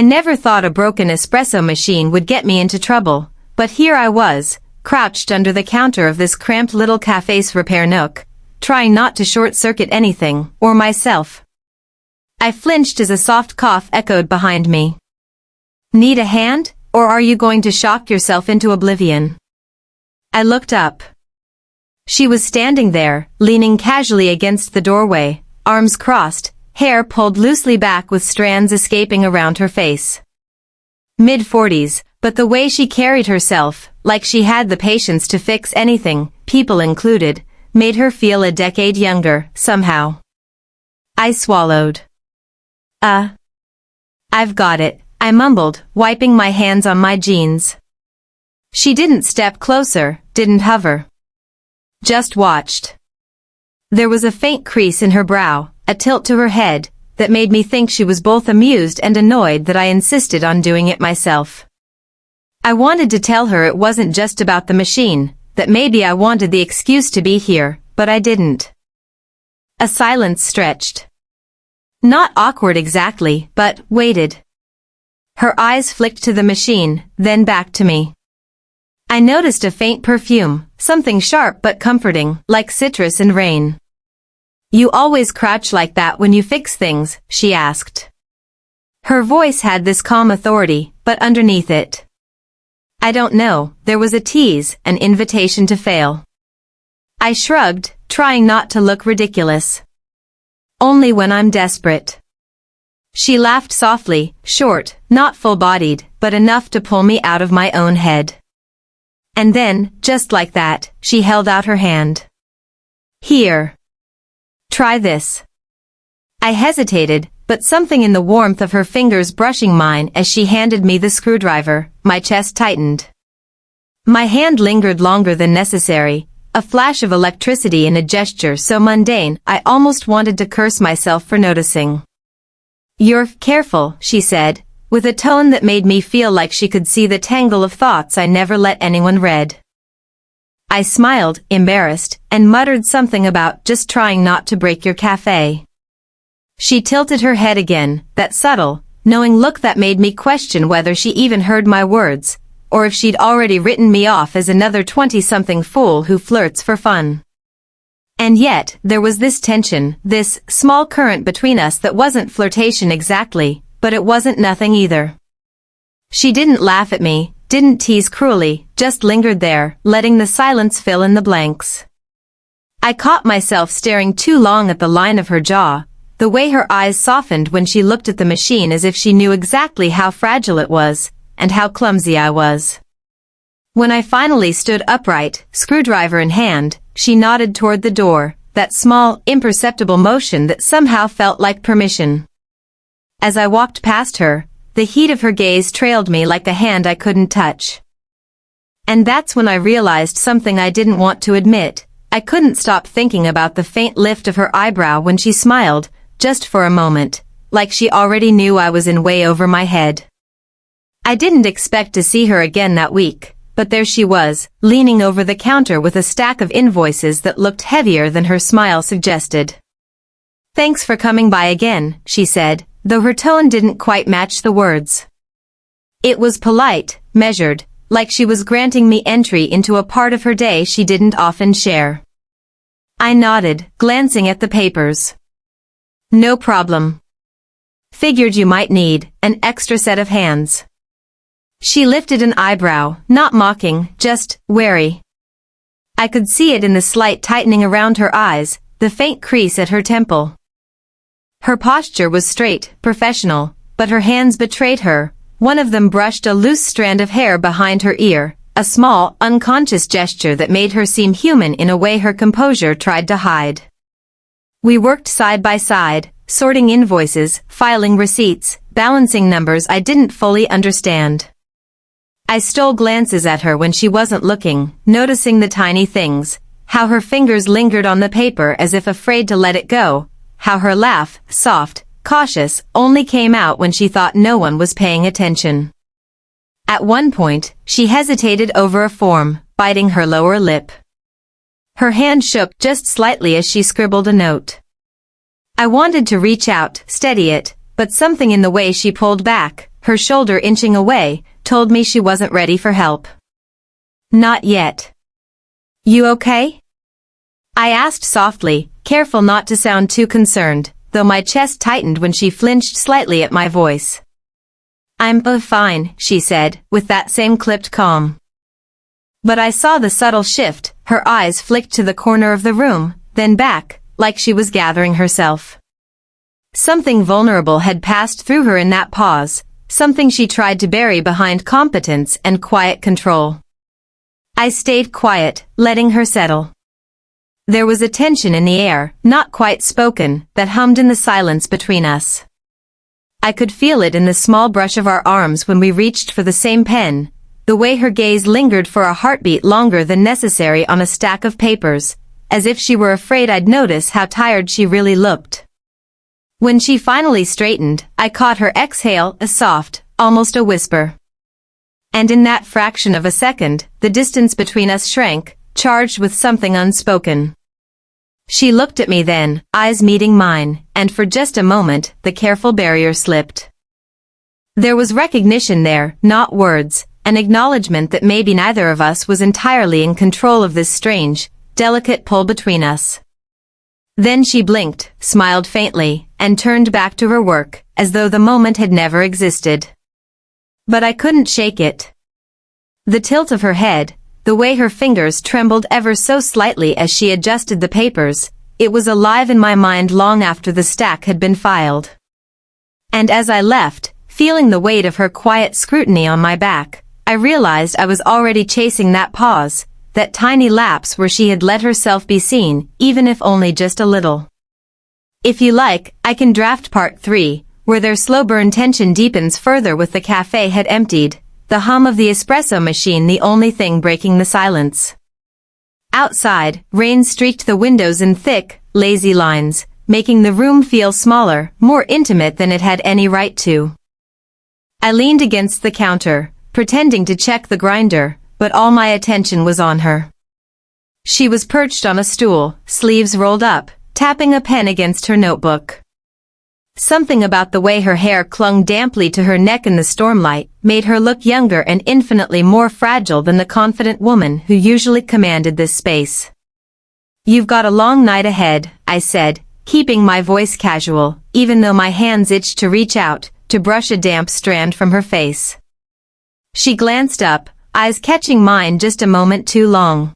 I never thought a broken espresso machine would get me into trouble, but here I was, crouched under the counter of this cramped little cafe's repair nook, trying not to short-circuit anything, or myself. I flinched as a soft cough echoed behind me. Need a hand, or are you going to shock yourself into oblivion? I looked up. She was standing there, leaning casually against the doorway, arms crossed, hair pulled loosely back with strands escaping around her face. Mid-40s, but the way she carried herself, like she had the patience to fix anything, people included, made her feel a decade younger, somehow. I swallowed. I've got it, I mumbled, wiping my hands on my jeans. She didn't step closer, didn't hover. Just watched. There was a faint crease in her brow, a tilt to her head, that made me think she was both amused and annoyed that I insisted on doing it myself. I wanted to tell her it wasn't just about the machine, that maybe I wanted the excuse to be here, but I didn't. A silence stretched. Not awkward exactly, but waited. Her eyes flicked to the machine, then back to me. I noticed a faint perfume, something sharp but comforting, like citrus and rain. You always crouch like that when you fix things, she asked. Her voice had this calm authority, but underneath it. I don't know, there was a tease, an invitation to fail. I shrugged, trying not to look ridiculous. Only when I'm desperate. She laughed softly, short, not full-bodied, but enough to pull me out of my own head. And then, just like that, she held out her hand. Here. Try this. I hesitated, but something in the warmth of her fingers brushing mine as she handed me the screwdriver, my chest tightened. My hand lingered longer than necessary, a flash of electricity in a gesture so mundane I almost wanted to curse myself for noticing. You're careful, she said, with a tone that made me feel like she could see the tangle of thoughts I never let anyone read. I smiled, embarrassed, and muttered something about just trying not to break your cafe. She tilted her head again, that subtle, knowing look that made me question whether she even heard my words, or if she'd already written me off as another 20-something fool who flirts for fun. And yet, there was this tension, this small current between us that wasn't flirtation exactly, but it wasn't nothing either. She didn't laugh at me, didn't tease cruelly, just lingered there, letting the silence fill in the blanks. I caught myself staring too long at the line of her jaw, the way her eyes softened when she looked at the machine as if she knew exactly how fragile it was, and how clumsy I was. When I finally stood upright, screwdriver in hand, she nodded toward the door, that small, imperceptible motion that somehow felt like permission. As I walked past her, the heat of her gaze trailed me like a hand I couldn't touch. And that's when I realized something I didn't want to admit. I couldn't stop thinking about the faint lift of her eyebrow when she smiled, just for a moment, like she already knew I was in way over my head. I didn't expect to see her again that week, but there she was, leaning over the counter with a stack of invoices that looked heavier than her smile suggested. Thanks for coming by again, she said, though her tone didn't quite match the words. It was polite, measured, like she was granting me entry into a part of her day she didn't often share. I nodded, glancing at the papers. No problem. Figured you might need an extra set of hands. She lifted an eyebrow, not mocking, just wary. I could see it in the slight tightening around her eyes, the faint crease at her temple. Her posture was straight, professional, but her hands betrayed her. One of them brushed a loose strand of hair behind her ear, a small, unconscious gesture that made her seem human in a way her composure tried to hide. We worked side by side, sorting invoices, filing receipts, balancing numbers I didn't fully understand. I stole glances at her when she wasn't looking, noticing the tiny things, how her fingers lingered on the paper as if afraid to let it go, how her laugh, soft, cautious, only came out when she thought no one was paying attention. At one point, she hesitated over a form, biting her lower lip. Her hand shook just slightly as she scribbled a note. I wanted to reach out, steady it, but something in the way she pulled back, her shoulder inching away, told me she wasn't ready for help. Not yet. You okay? I asked softly, careful not to sound too concerned, though my chest tightened when she flinched slightly at my voice. I'm fine, she said, with that same clipped calm. But I saw the subtle shift, her eyes flicked to the corner of the room, then back, like she was gathering herself. Something vulnerable had passed through her in that pause, something she tried to bury behind competence and quiet control. I stayed quiet, letting her settle. There was a tension in the air, not quite spoken, that hummed in the silence between us. I could feel it in the small brush of our arms when we reached for the same pen, the way her gaze lingered for a heartbeat longer than necessary on a stack of papers, as if she were afraid I'd notice how tired she really looked. When she finally straightened, I caught her exhale, a soft, almost a whisper. And in that fraction of a second, the distance between us shrank, charged with something unspoken. She looked at me then, eyes meeting mine, and for just a moment, the careful barrier slipped. There was recognition there, not words, an acknowledgement that maybe neither of us was entirely in control of this strange, delicate pull between us. Then she blinked, smiled faintly, and turned back to her work, as though the moment had never existed. But I couldn't shake it. The tilt of her head, the way her fingers trembled ever so slightly as she adjusted the papers, it was alive in my mind long after the stack had been filed. And as I left, feeling the weight of her quiet scrutiny on my back, I realized I was already chasing that pause, that tiny lapse where she had let herself be seen, even if only just a little. If you like, I can draft part 3, where their slow burn tension deepens further with the cafe had emptied, the hum of the espresso machine the only thing breaking the silence. Outside, rain streaked the windows in thick, lazy lines, making the room feel smaller, more intimate than it had any right to. I leaned against the counter, pretending to check the grinder, but all my attention was on her. She was perched on a stool, sleeves rolled up, tapping a pen against her notebook. Something about the way her hair clung damply to her neck in the stormlight made her look younger and infinitely more fragile than the confident woman who usually commanded this space. You've got a long night ahead, I said, keeping my voice casual, even though my hands itched to reach out, to brush a damp strand from her face. She glanced up, eyes catching mine just a moment too long.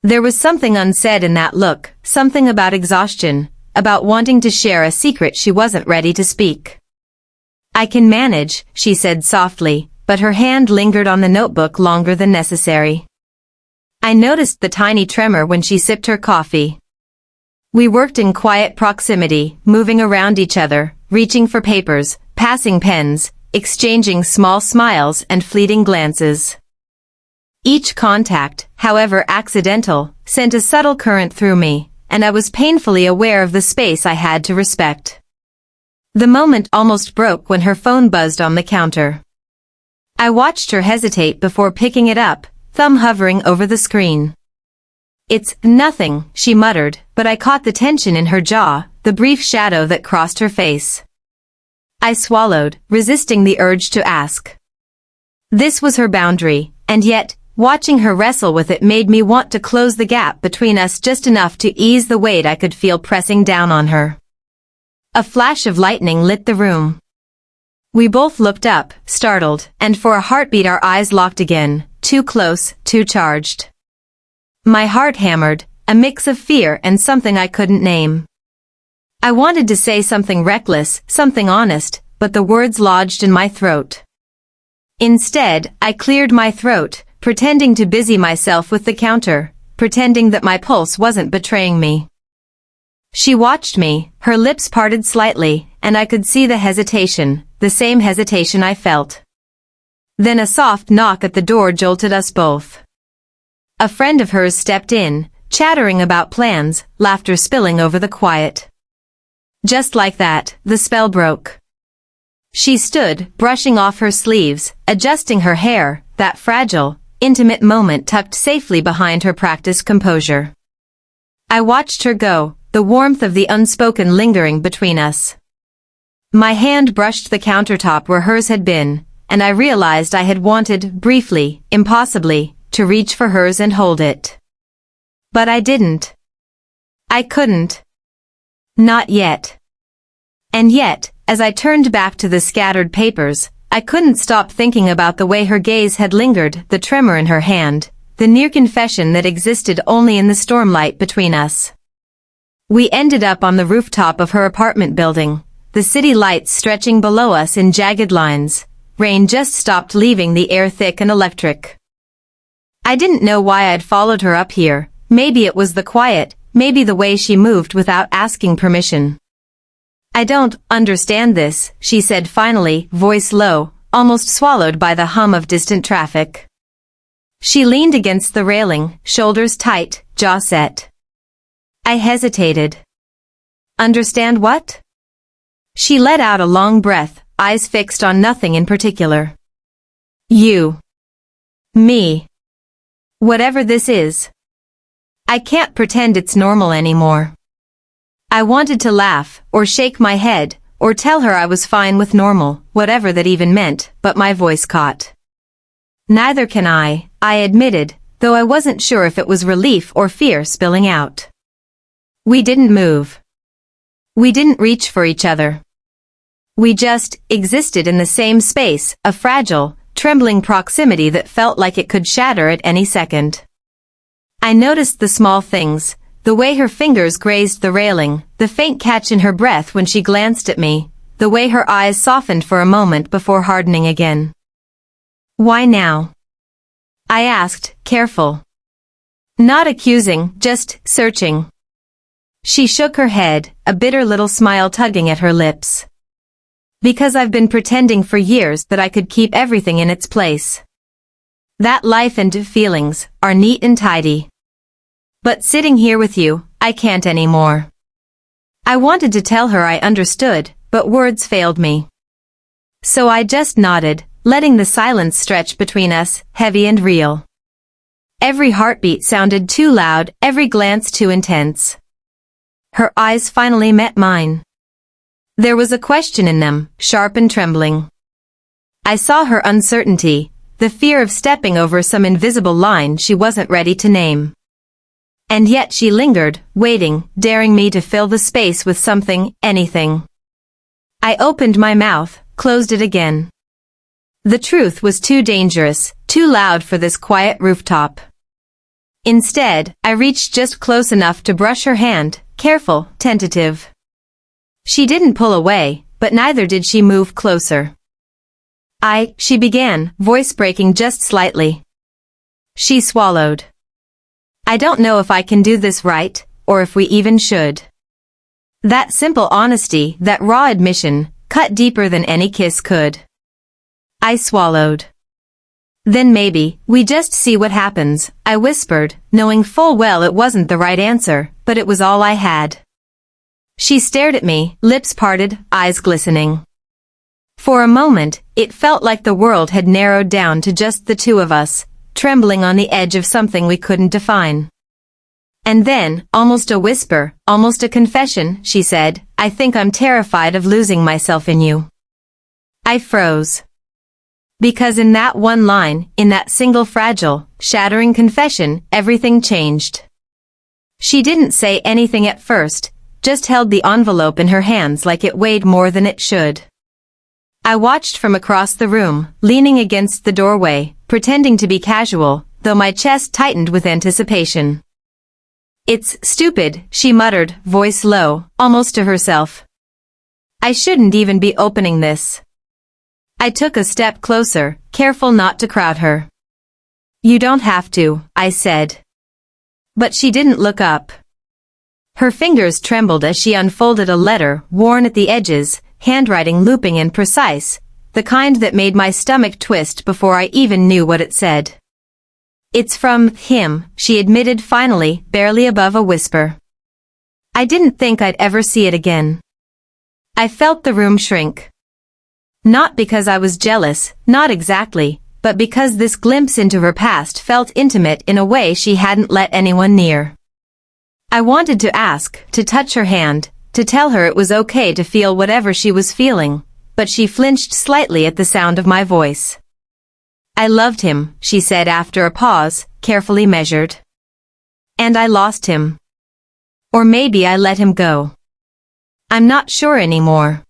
There was something unsaid in that look, something about exhaustion, about wanting to share a secret she wasn't ready to speak. I can manage, she said softly, but her hand lingered on the notebook longer than necessary. I noticed the tiny tremor when she sipped her coffee. We worked in quiet proximity, moving around each other, reaching for papers, passing pens, exchanging small smiles and fleeting glances. Each contact, however accidental, sent a subtle current through me, and I was painfully aware of the space I had to respect. The moment almost broke when her phone buzzed on the counter. I watched her hesitate before picking it up, thumb hovering over the screen. It's nothing, she muttered, but I caught the tension in her jaw, the brief shadow that crossed her face. I swallowed, resisting the urge to ask. This was her boundary, and yet, watching her wrestle with it made me want to close the gap between us just enough to ease the weight I could feel pressing down on her. A flash of lightning lit the room. We both looked up, startled, and for a heartbeat our eyes locked again, too close, too charged. My heart hammered, a mix of fear and something I couldn't name. I wanted to say something reckless, something honest, but the words lodged in my throat. Instead, I cleared my throat, pretending to busy myself with the counter, pretending that my pulse wasn't betraying me. She watched me, her lips parted slightly, and I could see the hesitation, the same hesitation I felt. Then a soft knock at the door jolted us both. A friend of hers stepped in, chattering about plans, laughter spilling over the quiet. Just like that, the spell broke. She stood, brushing off her sleeves, adjusting her hair, that fragile, intimate moment tucked safely behind her practiced composure. I watched her go, the warmth of the unspoken lingering between us. My hand brushed the countertop where hers had been, and I realized I had wanted, briefly, impossibly, to reach for hers and hold it. But I didn't. I couldn't. Not yet. And yet, as I turned back to the scattered papers, I couldn't stop thinking about the way her gaze had lingered, the tremor in her hand, the near confession that existed only in the stormlight between us. We ended up on the rooftop of her apartment building, the city lights stretching below us in jagged lines. Rain just stopped, leaving the air thick and electric. I didn't know why I'd followed her up here. Maybe it was the quiet, maybe the way she moved without asking permission. I don't understand this, she said finally, voice low, almost swallowed by the hum of distant traffic. She leaned against the railing, shoulders tight, jaw set. I hesitated. Understand what? She let out a long breath, eyes fixed on nothing in particular. You. Me. Whatever this is. I can't pretend it's normal anymore. I wanted to laugh, or shake my head, or tell her I was fine with normal, whatever that even meant, but my voice caught. Neither can I admitted, though I wasn't sure if it was relief or fear spilling out. We didn't move. We didn't reach for each other. We just existed in the same space, a fragile, trembling proximity that felt like it could shatter at any second. I noticed the small things, the way her fingers grazed the railing, the faint catch in her breath when she glanced at me, the way her eyes softened for a moment before hardening again. Why now? I asked, careful. Not accusing, just searching. She shook her head, a bitter little smile tugging at her lips. Because I've been pretending for years that I could keep everything in its place. That life and feelings are neat and tidy. But sitting here with you, I can't anymore. I wanted to tell her I understood, but words failed me. So I just nodded, letting the silence stretch between us, heavy and real. Every heartbeat sounded too loud, every glance too intense. Her eyes finally met mine. There was a question in them, sharp and trembling. I saw her uncertainty, the fear of stepping over some invisible line she wasn't ready to name. And yet she lingered, waiting, daring me to fill the space with something, anything. I opened my mouth, closed it again. The truth was too dangerous, too loud for this quiet rooftop. Instead, I reached just close enough to brush her hand, careful, tentative. She didn't pull away, but neither did she move closer. She began, voice breaking just slightly. She swallowed. I don't know if I can do this right, or if we even should. That simple honesty, that raw admission, cut deeper than any kiss could. I swallowed. Then maybe, we just see what happens, I whispered, knowing full well it wasn't the right answer, but it was all I had. She stared at me, lips parted, eyes glistening. For a moment, it felt like the world had narrowed down to just the two of us, trembling on the edge of something we couldn't define. And then, almost a whisper, almost a confession, she said, I think I'm terrified of losing myself in you. I froze. Because in that one line, in that single fragile, shattering confession, everything changed. She didn't say anything at first, just held the envelope in her hands like it weighed more than it should. I watched from across the room, leaning against the doorway, pretending to be casual, though my chest tightened with anticipation. It's stupid, she muttered, voice low, almost to herself. I shouldn't even be opening this. I took a step closer, careful not to crowd her. You don't have to, I said. But she didn't look up. Her fingers trembled as she unfolded a letter, worn at the edges, handwriting looping and precise, the kind that made my stomach twist before I even knew what it said. It's from him, she admitted finally, barely above a whisper. I didn't think I'd ever see it again. I felt the room shrink. Not because I was jealous, not exactly, but because this glimpse into her past felt intimate in a way she hadn't let anyone near. I wanted to ask, to touch her hand, to tell her it was okay to feel whatever she was feeling, but she flinched slightly at the sound of my voice. I loved him, she said after a pause, carefully measured. And I lost him. Or maybe I let him go. I'm not sure anymore.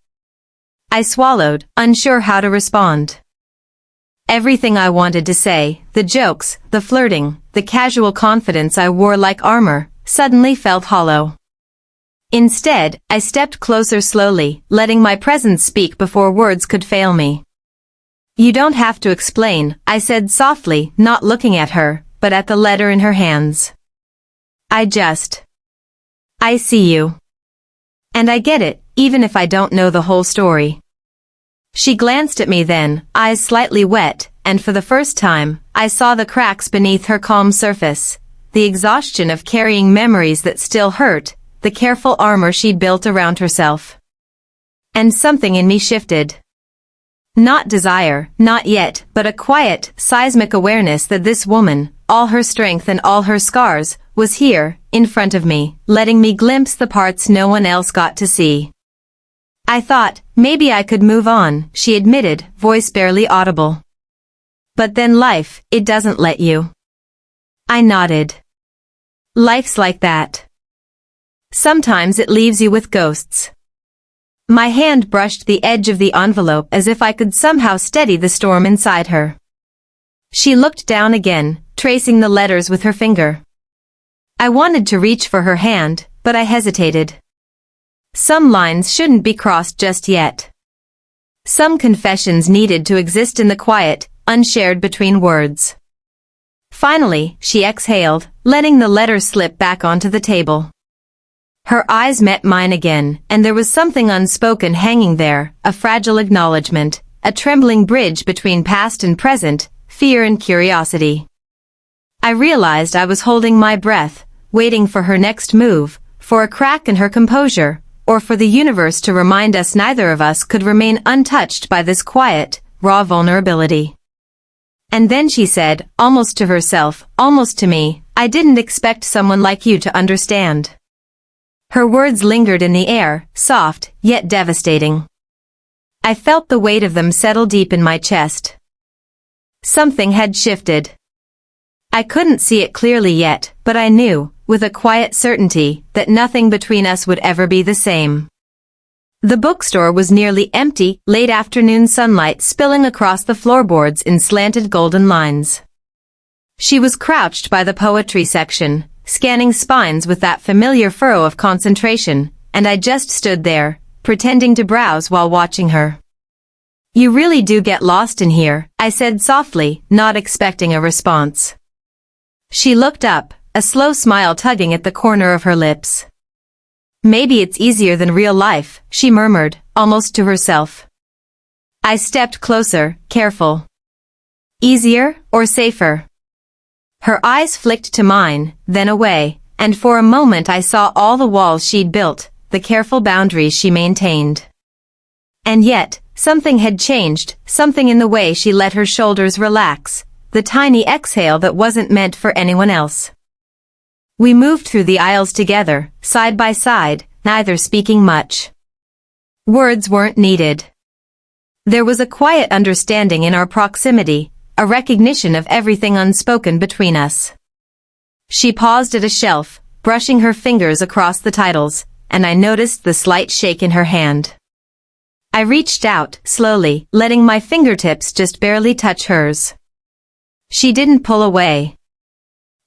I swallowed, unsure how to respond. Everything I wanted to say, the jokes, the flirting, the casual confidence I wore like armor, suddenly felt hollow. Instead, I stepped closer slowly, letting my presence speak before words could fail me. You don't have to explain, I said softly, not looking at her, but at the letter in her hands. I see you. And I get it, even if I don't know the whole story. She glanced at me then, eyes slightly wet, and for the first time, I saw the cracks beneath her calm surface, the exhaustion of carrying memories that still hurt, the careful armor she'd built around herself. And something in me shifted. Not desire, not yet, but a quiet, seismic awareness that this woman, all her strength and all her scars, was here, in front of me, letting me glimpse the parts no one else got to see. I thought, maybe I could move on, she admitted, voice barely audible. But then life, it doesn't let you. I nodded. Life's like that. Sometimes it leaves you with ghosts. My hand brushed the edge of the envelope as if I could somehow steady the storm inside her. She looked down again, tracing the letters with her finger. I wanted to reach for her hand, but I hesitated. Some lines shouldn't be crossed just yet. Some confessions needed to exist in the quiet, unshared between words. Finally, she exhaled, letting the letter slip back onto the table. Her eyes met mine again, and there was something unspoken hanging there, a fragile acknowledgement, a trembling bridge between past and present, fear and curiosity. I realized I was holding my breath, waiting for her next move, for a crack in her composure, or for the universe to remind us neither of us could remain untouched by this quiet, raw vulnerability. And then she said, almost to herself, almost to me, I didn't expect someone like you to understand. Her words lingered in the air, soft, yet devastating. I felt the weight of them settle deep in my chest. Something had shifted. I couldn't see it clearly yet, but I knew, with a quiet certainty, that nothing between us would ever be the same. The bookstore was nearly empty, late afternoon sunlight spilling across the floorboards in slanted golden lines. She was crouched by the poetry section, scanning spines with that familiar furrow of concentration, and I just stood there, pretending to browse while watching her. You really do get lost in here, I said softly, not expecting a response. She looked up, a slow smile tugging at the corner of her lips. Maybe it's easier than real life, she murmured, almost to herself. I stepped closer, careful. Easier, or safer? Her eyes flicked to mine, then away, and for a moment I saw all the walls she'd built, the careful boundaries she maintained. And yet, something had changed, something in the way she let her shoulders relax, the tiny exhale that wasn't meant for anyone else. We moved through the aisles together, side by side, neither speaking much. Words weren't needed. There was a quiet understanding in our proximity, a recognition of everything unspoken between us. She paused at a shelf, brushing her fingers across the titles, and I noticed the slight shake in her hand. I reached out, slowly, letting my fingertips just barely touch hers. She didn't pull away.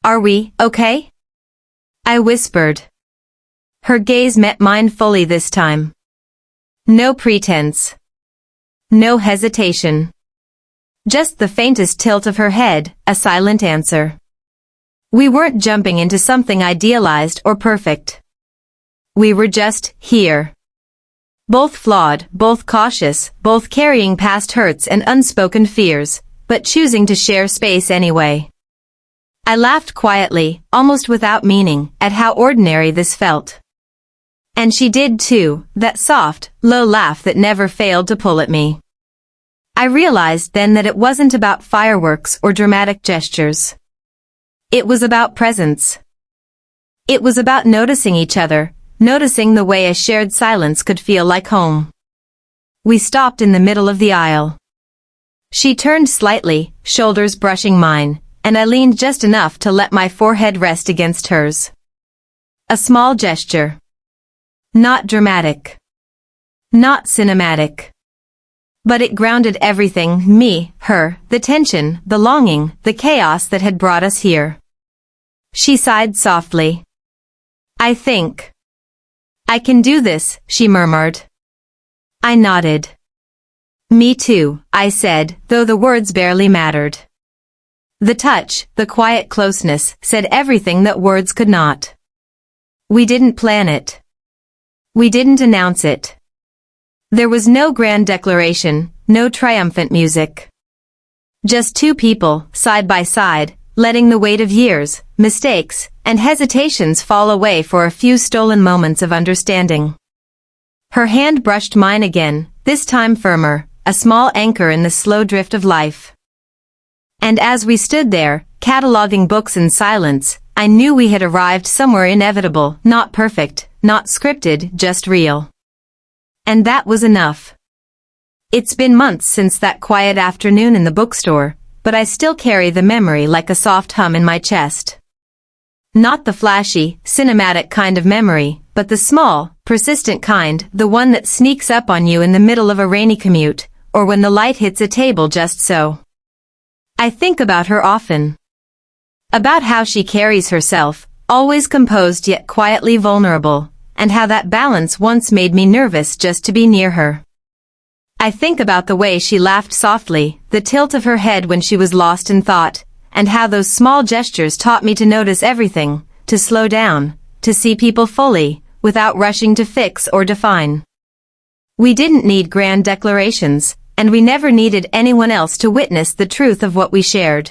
Are we okay? I whispered. Her gaze met mine fully this time. No pretense. No hesitation. Just the faintest tilt of her head, a silent answer. We weren't jumping into something idealized or perfect. We were just here. Both flawed, both cautious, both carrying past hurts and unspoken fears, but choosing to share space anyway. I laughed quietly, almost without meaning, at how ordinary this felt. And she did too, that soft, low laugh that never failed to pull at me. I realized then that it wasn't about fireworks or dramatic gestures. It was about presence. It was about noticing each other, noticing the way a shared silence could feel like home. We stopped in the middle of the aisle. She turned slightly, shoulders brushing mine, and I leaned just enough to let my forehead rest against hers. A small gesture. Not dramatic. Not cinematic. But it grounded everything, me, her, the tension, the longing, the chaos that had brought us here. She sighed softly. I think I can do this, she murmured. I nodded. Me too, I said, though the words barely mattered. The touch, the quiet closeness, said everything that words could not. We didn't plan it. We didn't announce it. There was no grand declaration, no triumphant music. Just two people, side by side, letting the weight of years, mistakes, and hesitations fall away for a few stolen moments of understanding. Her hand brushed mine again, this time firmer, a small anchor in the slow drift of life. And as we stood there, cataloging books in silence, I knew we had arrived somewhere inevitable, not perfect, not scripted, just real. And that was enough. It's been months since that quiet afternoon in the bookstore, but I still carry the memory like a soft hum in my chest. Not the flashy, cinematic kind of memory, but the small, persistent kind, the one that sneaks up on you in the middle of a rainy commute, or when the light hits a table just so. I think about her often. About how she carries herself, always composed yet quietly vulnerable, and how that balance once made me nervous just to be near her. I think about the way she laughed softly, the tilt of her head when she was lost in thought, and how those small gestures taught me to notice everything, to slow down, to see people fully, without rushing to fix or define. We didn't need grand declarations, and we never needed anyone else to witness the truth of what we shared.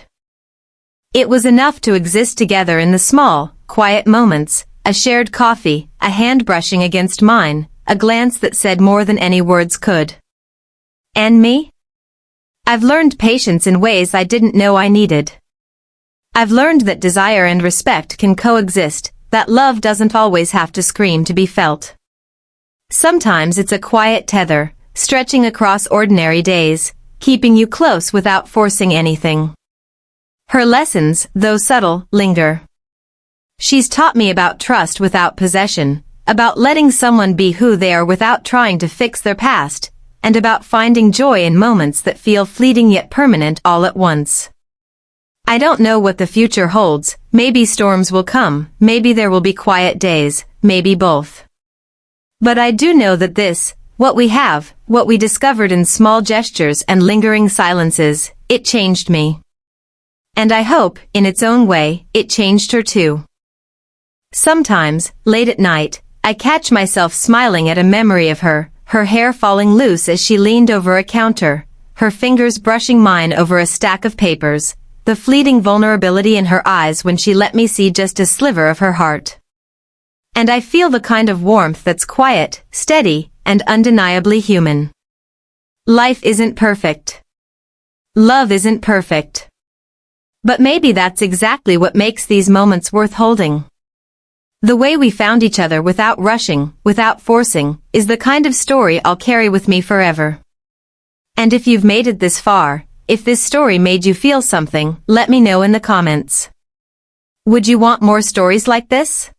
It was enough to exist together in the small, quiet moments, a shared coffee, a hand brushing against mine, a glance that said more than any words could. And me? I've learned patience in ways I didn't know I needed. I've learned that desire and respect can coexist, that love doesn't always have to scream to be felt. Sometimes it's a quiet tether, stretching across ordinary days, keeping you close without forcing anything. Her lessons, though subtle, linger. She's taught me about trust without possession, about letting someone be who they are without trying to fix their past, and about finding joy in moments that feel fleeting yet permanent all at once. I don't know what the future holds, maybe storms will come, maybe there will be quiet days, maybe both. But I do know that this, what we have, what we discovered in small gestures and lingering silences, it changed me. And I hope, in its own way, it changed her too. Sometimes, late at night, I catch myself smiling at a memory of her, her hair falling loose as she leaned over a counter, her fingers brushing mine over a stack of papers, the fleeting vulnerability in her eyes when she let me see just a sliver of her heart. And I feel the kind of warmth that's quiet, steady, and undeniably human. Life isn't perfect. Love isn't perfect. But maybe that's exactly what makes these moments worth holding. The way we found each other without rushing, without forcing, is the kind of story I'll carry with me forever. And if you've made it this far, if this story made you feel something, let me know in the comments. Would you want more stories like this?